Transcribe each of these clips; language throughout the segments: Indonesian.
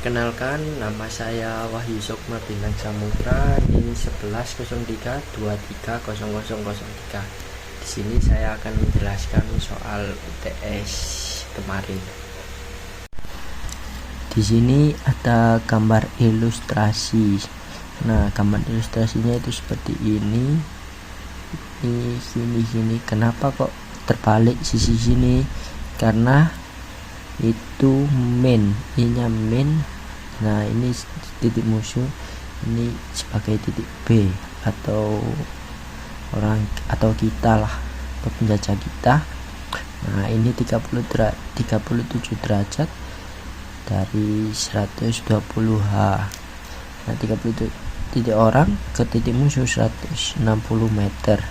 Perkenalkan, nama saya Wahyu Sukma Bintang Samudra, ini 1103230003. Di sini saya akan menjelaskan soal UTS kemarin. Di sini ada gambar ilustrasi. Nah, gambar ilustrasinya itu seperti ini. Sini. Kenapa kok terbalik sisi sini? Karena itu main, ininya main. Nah, ini titik musuh, ini sebagai titik B atau orang atau kita lah, atau penjajah kita. Nah, ini 37 derajat dari 120H. Nah, 30 titik orang ke titik musuh 160 meter.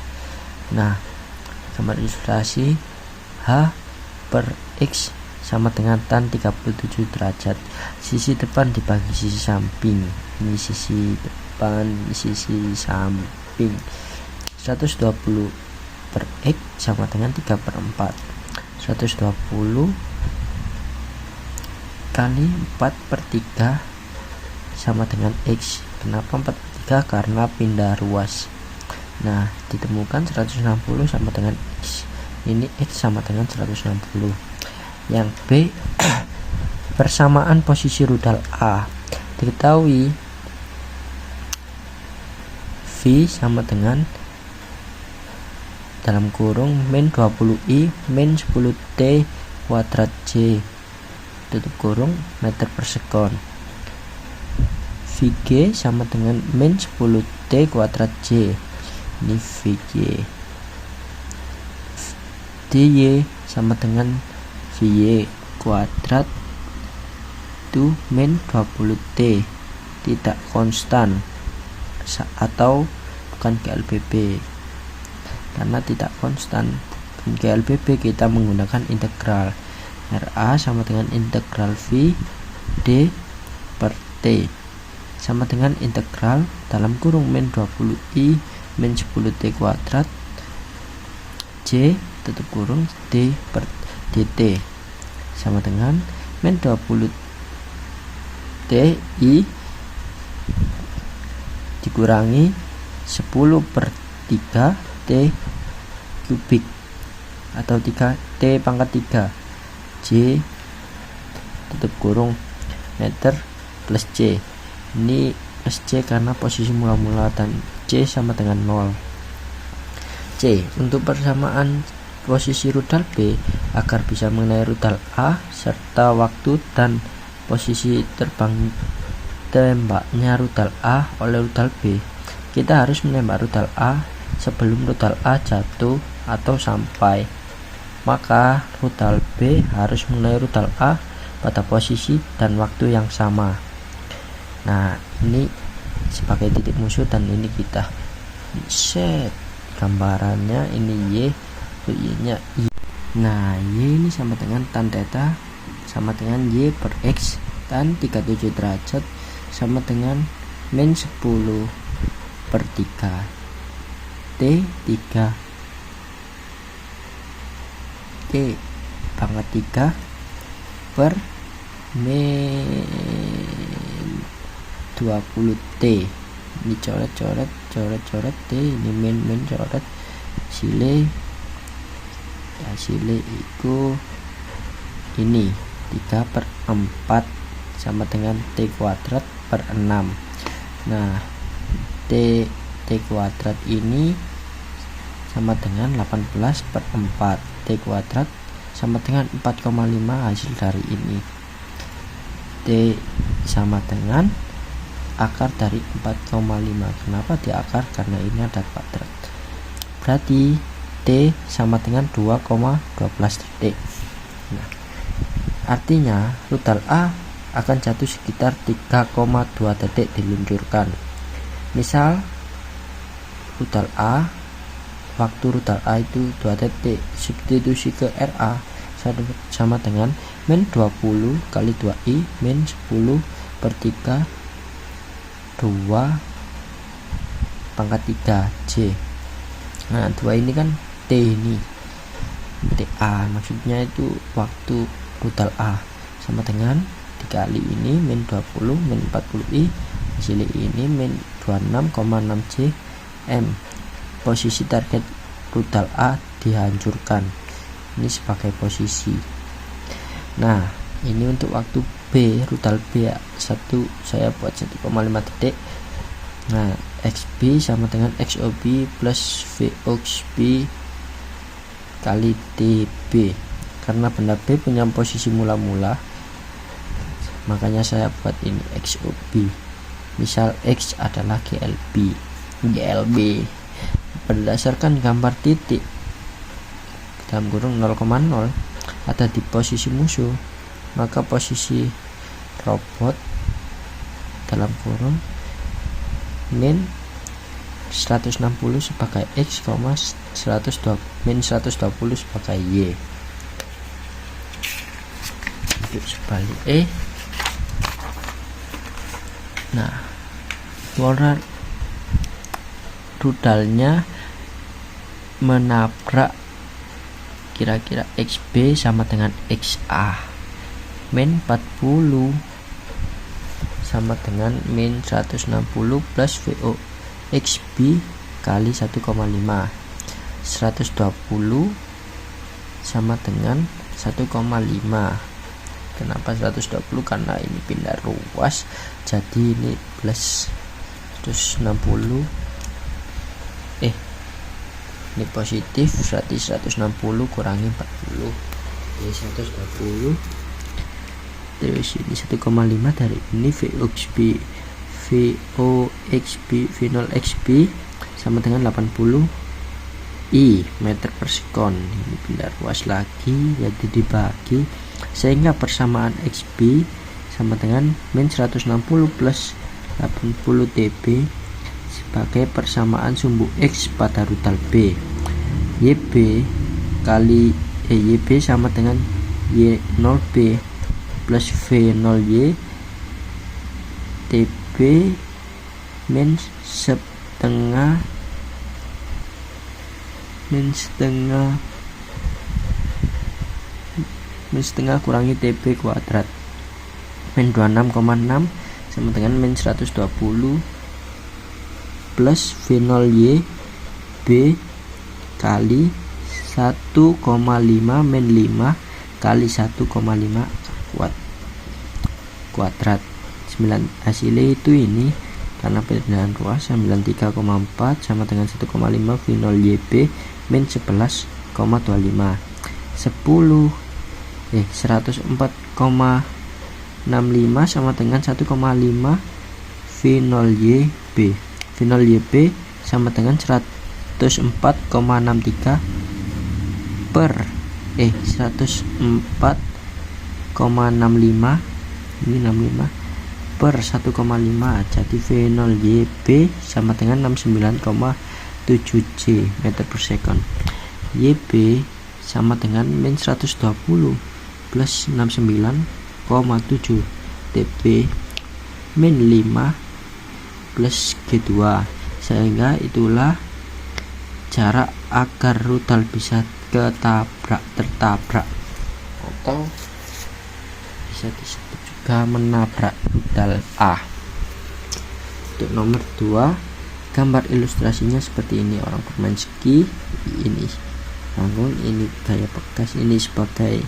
Nah, gambar ilustrasi H per X sama dengan tan 37 derajat. Sisi depan dibagi sisi samping. Ini sisi depan, sisi samping. 120 per X sama dengan 3/4. 120 kali 4/3 sama dengan X. Kenapa 4/3? Karena pindah ruas. Nah, ditemukan 160 sama dengan X. Ini X sama dengan 160. Yang B, persamaan posisi rudal A. Diketahui V sama dengan dalam kurung min 20I min 10T kuadrat J tutup kurung meter per sekon. VG sama dengan min 10T kuadrat J. Ini VG. DY sama dengan VY kuadrat itu min 20T, tidak konstan atau bukan GLBB. Karena tidak konstan GLBB, kita menggunakan integral. RA sama dengan integral V D per T sama dengan integral dalam kurung min 20I min 10T kuadrat J tutup kurung D per dt sama dengan min 20 Ti dikurangi 10/3 T kubik atau 3 T pangkat 3 J tutup kurung meter plus C. Ini plus C karena posisi mula-mula dan C sama dengan 0. C untuk persamaan posisi rudal B agar bisa mengenai rudal A serta waktu dan posisi terbang tembaknya rudal A oleh rudal B, kita harus menembak rudal A sebelum rudal A jatuh atau sampai. Maka rudal B harus mengenai rudal A pada posisi dan waktu yang sama. Nah, ini sebagai titik musuh dan ini kita set gambarannya. Ini Y, Y-nya I. Nah, Y ini sama dengan tan theta sama dengan Y per X tan 37 derajat sama dengan min 10/3 T 3 T pangkat 3 per min 20T. Ini coret T, ini min coret sile. Hasilnya itu ini 3/4 sama dengan T kuadrat per 6. Nah, T kuadrat ini sama dengan 18/4. T kuadrat sama dengan 4,5 hasil dari ini. T sama dengan akar dari 4,5. Kenapa di akar? Karena ini ada kuadrat. Berarti T sama dengan 2,12 detik. Nah, artinya rudal A akan jatuh sekitar 3,2 detik diluncurkan. Misal rudal A, waktu rudal A itu 2 detik, substitusi ke RA sama dengan min 20 kali 2I min 10/3 2 pangkat 3 J. Nah, 2 ini kan T, ini TA maksudnya itu waktu rudal A sama dengan dikali ini min 20 min 40i, hasil ini min 26,6 cm. Posisi target rudal A dihancurkan. Ini sebagai posisi. Nah, ini untuk waktu B, rudal B ya. Saya buat 1,5 detik. Nah, XB sama dengan XOB plus VOXB kali TB. Karena benda B punya posisi mula-mula, makanya saya buat ini XOB. Misal X adalah GLB. Berdasarkan gambar titik dalam kurung 0,0 ada di posisi musuh, maka posisi robot dalam kurung min 160 sebagai X, 120 sebagai Y. Untuk sebalik nah, suara rudalnya menabrak kira-kira XB sama dengan XA. Min 40 sama dengan min 160 plus VO XB kali 1,5. 120 sama dengan 1,5. Kenapa 120? Karena ini pindah ruas, jadi ini plus 160. Ini positif, berarti 160 kurangi 40, jadi 120. Terus ini 1,5 dari ini VOXB V0 XB sama dengan 80 I meter per sekon. Ini pindah ruas lagi, jadi dibagi, sehingga persamaan XB sama dengan min 160 plus 80 TB sebagai persamaan sumbu X pada rudal B. YB sama dengan Y0B plus V0Y TB min setengah kurangi TB kuadrat. Min 26,6 sama dengan min 120 plus V0Y B kali 1,5 min 5 kali 1,5 kuadrat. 9 hasilnya itu ini, karena perbedaan ruas 93,4 sama dengan 1,5 V0YB min 11,25. 104,65 sama dengan 1,5 V0YB. V0YB sama dengan 104,63 per 104,65 ini 65 per 1,5, jadi V0YB sama dengan 69,7 J meter per second. YB sama dengan min 120 plus 69,7 TB min 5 plus G2, sehingga itulah jarak agar rudal bisa tertabrak atau bisa disebut juga menabrak rudal A. Untuk nomor 2, gambar ilustrasinya seperti ini. Orang bermain ski, ini bangun, ini gaya bekas, ini sebagai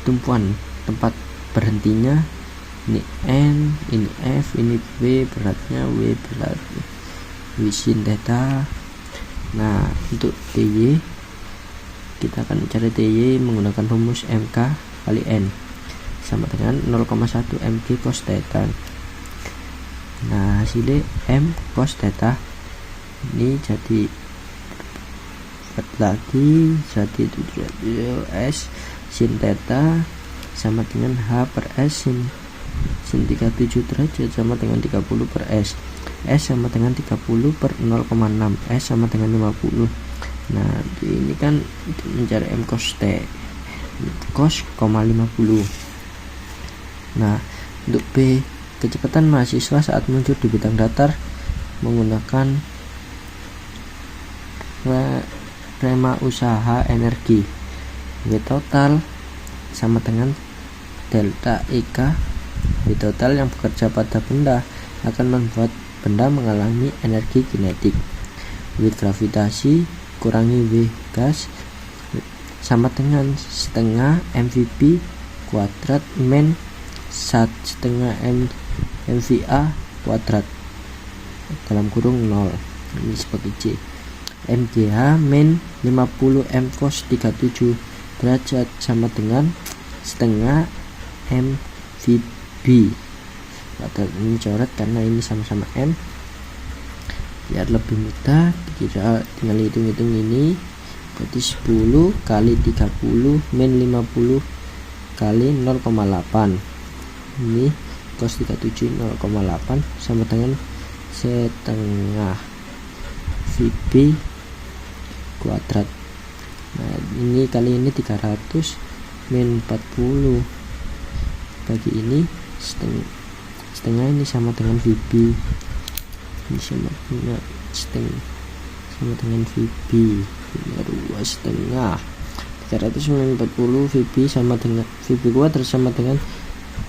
tumpuan tempat berhentinya. Ini N, ini F, ini W, beratnya W berat W sin theta. Nah, untuk TY kita akan mencari TY menggunakan rumus MK kali N sama dengan 0,1 mg cos theta. Nah, hasilnya M cos theta ini jadi lagi, jadi itu S sin theta sama dengan H per S sin 37 derajat sama dengan 30 per S. S sama dengan 30 per 0,6, S sama dengan 50. Nah, ini kan mencari M cos T cos, 50. Nah, untuk B, kecepatan mahasiswa saat meluncur di bidang datar menggunakan rema usaha energi. W total sama dengan delta EK V total yang bekerja pada benda akan membuat benda mengalami energi kinetik. W gravitasi kurangi W gas sama dengan setengah mvp kuadrat min setengah mva kuadrat dalam kurung 0. Ini sebagai C. mgh min 50 m cos 37 derajat sama dengan setengah mvb. Ini coret karena ini sama-sama m. Biar lebih mudah kita tinggal hitung-hitung ini, berarti 10 kali 30 min 50 kali 0,8. Ini cos 37 0,8 sama dengan setengah VB kuadrat. Nah ini kali ini 300 min 40 bagi ini setengah ini sama dengan VB, ini sama dengan VB, ini 2 setengah 300 min 40 VB sama dengan VB kuadrat sama dengan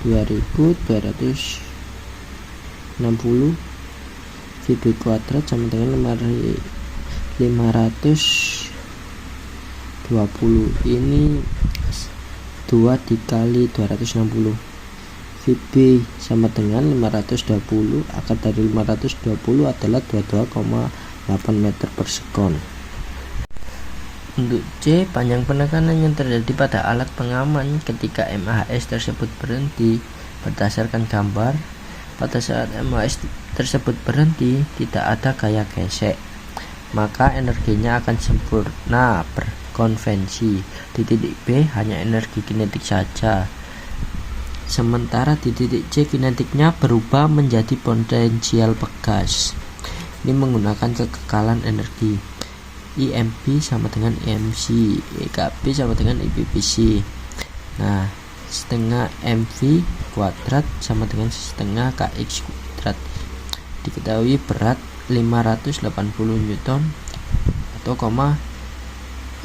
2260 VB kuadrat sama dengan 520. Ini 2 dikali 260 VB sama dengan 520, akar dari 520 adalah 22,8 meter per sekon. Untuk C, panjang penekanan yang terjadi pada alat pengaman ketika MAS tersebut berhenti. Berdasarkan gambar, pada saat MAS tersebut berhenti tidak ada gaya gesek, maka energinya akan sempurna berkonvensi. Di titik B hanya energi kinetik saja, sementara di titik C kinetiknya berubah menjadi potensial pegas. Ini menggunakan kekekalan energi. IMP sama dengan EMC, EKP sama dengan IPPC. Nah, setengah MV kuadrat sama dengan setengah KX kuadrat. Diketahui berat 580 Newton atau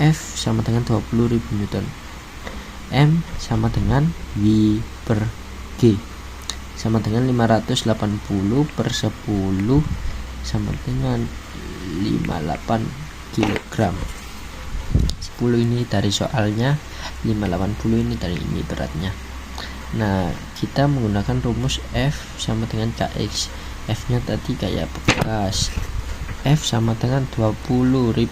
F sama dengan 20.000 Newton. M sama dengan V per G sama dengan 580 per 10 sama dengan 58 kilogram. 10 ini dari soalnya, 580 ini dari ini beratnya. Nah, kita menggunakan rumus F sama dengan KX. F nya tadi kayak bekas, F sama dengan 20.000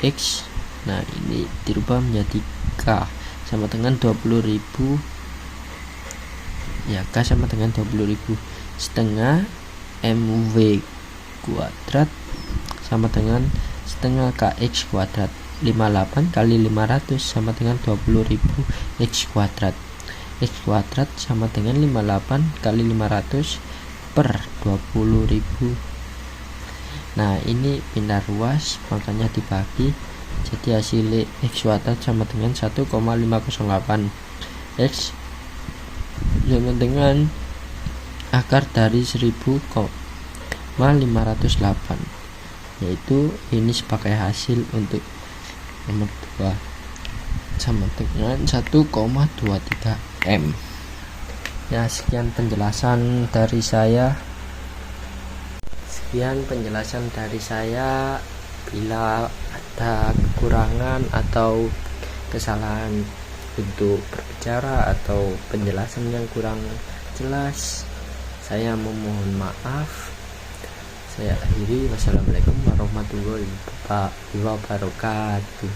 X. Nah ini dirubah menjadi K sama dengan 20.000, ya K sama dengan 20.000 setengah MV kuadrat sama dengan setengah KX kuadrat. 58 kali 500 sama dengan 20.000 X kuadrat. X kuadrat sama dengan 58 kali 500 per 20.000. Nah ini pindah ruas makanya dibagi, jadi hasil X kuadrat sama dengan 1,508. X sama dengan akar dari 1000,508, yaitu ini sebagai hasil untuk nomor 2 sama dengan 1,23 M. Ya, sekian penjelasan dari saya. Bila ada kekurangan atau kesalahan untuk berbicara atau penjelasan yang kurang jelas, saya memohon maaf. Saya akhiri. Wassalamualaikum warahmatullahi wabarakatuh.